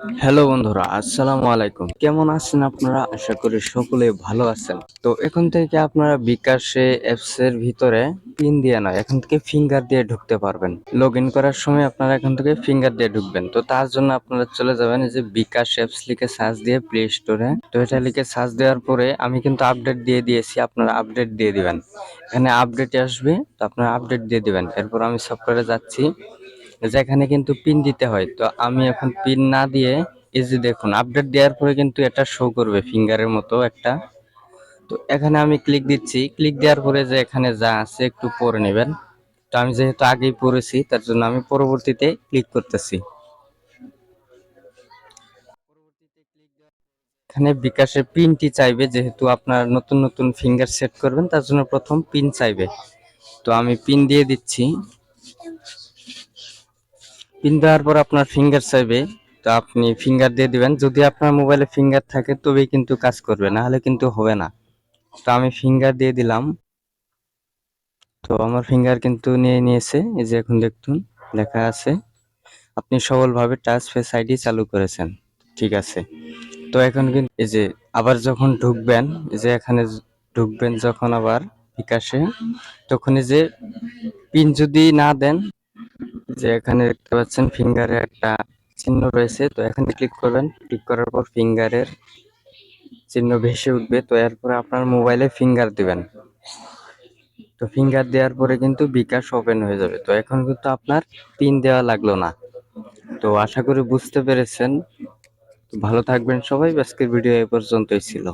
Hello বন্ধুরা, আসসালামু আলাইকুম। কেমন আছেন আপনারা? আশা করি সকলে ভালো আছেন। তো এখন থেকে আপনারা বিকাশে অ্যাপস এর ভিতরে পিন দিয়ে নয়, এখন থেকে ফিঙ্গার দিয়ে ঢুকতে পারবেন। লগ ইন করার সময় আপনারা এখন থেকে ফিঙ্গার দিয়ে ঢুকবেন। তো তার জন্য আপনারা চলে যাবেন এই যে বিকাশ অ্যাপস লিখে সার্চ দিয়ে প্লে স্টোরে। তো এটা লিখে সার্চ দেওয়ার পরে আমি কিন্তু আপডেট দিয়ে দিয়েছি, আপনারা আপডেট দিয়ে দিবেন। এখানে আপডেট আসবে, তো আপনারা আপডেট দিয়ে দিবেন। এরপর আমি সফটওয়্যারে যাচ্ছি, যেখানে কিন্তু পিন দিতে হয়। তো আমি এখন পিন না দিয়ে এই যে দেখুন আপডেট দেওয়ার পরে কিন্তু এটা শো করবে ফিঙ্গারের মতো একটা। তো এখানে আমি ক্লিক দিচ্ছি, ক্লিক দেওয়ার পরে যে এখানে যা আছে একটু পড়ে নেবেন। তো আমি যেহেতু আগেই পড়েছি তার জন্য আমি পরবর্তীতে ক্লিক করতেছি। এখানে বিকাশের পিনটি চাইবে, যেহেতু আপনার নতুন নতুন ফিঙ্গার সেট করবেন তার জন্য প্রথম পিন চাইবে। তো আমি পিন দিয়ে দিচ্ছি। পিন দেওয়ার পর আপনার ফিঙ্গার চাইবে, তো আপনি ফিঙ্গার দিয়ে দিবেন। যদি আপনার মোবাইলে ফিঙ্গার থাকে তবেই কিন্তু কাজ করবে, না হলে কিন্তু হবে না। তো আমি ফিঙ্গার দিয়ে দিলাম। তো আমার ফিঙ্গার কিন্তু নিয়ে নিয়েছে, এই যে এখন দেখুন লেখা আছে আপনি সফলভাবে টাচ ফেস আইডি চালু করেছেন। ঠিক আছে। তো এখন কিন্তু এই যে আবার যখন ঢুকবেন, এই যে এখানে ঢুকবেন যখন আবার বিকাশে, তখন এই যে পিন যদি না দেন, যে এখানে দেখতে পাচ্ছেন ফিঙ্গারে একটা চিহ্ন রয়েছে, তো এখানে ক্লিক করবেন। ক্লিক করার পর ফিঙ্গারের চিহ্ন ভেসে উঠবে। তো এরপরে আপনার মোবাইলে ফিঙ্গার দিবেন। তো ফিঙ্গার দেওয়ার পরে কিন্তু বিকাশ ওপেন হয়ে যাবে। তো এখন কিন্তু আপনার পিন দেওয়া লাগলো না। তো আশা করি বুঝতে পেরেছেন। তো ভালো থাকবেন সবাই। আজকের ভিডিও এই পর্যন্তই ছিল।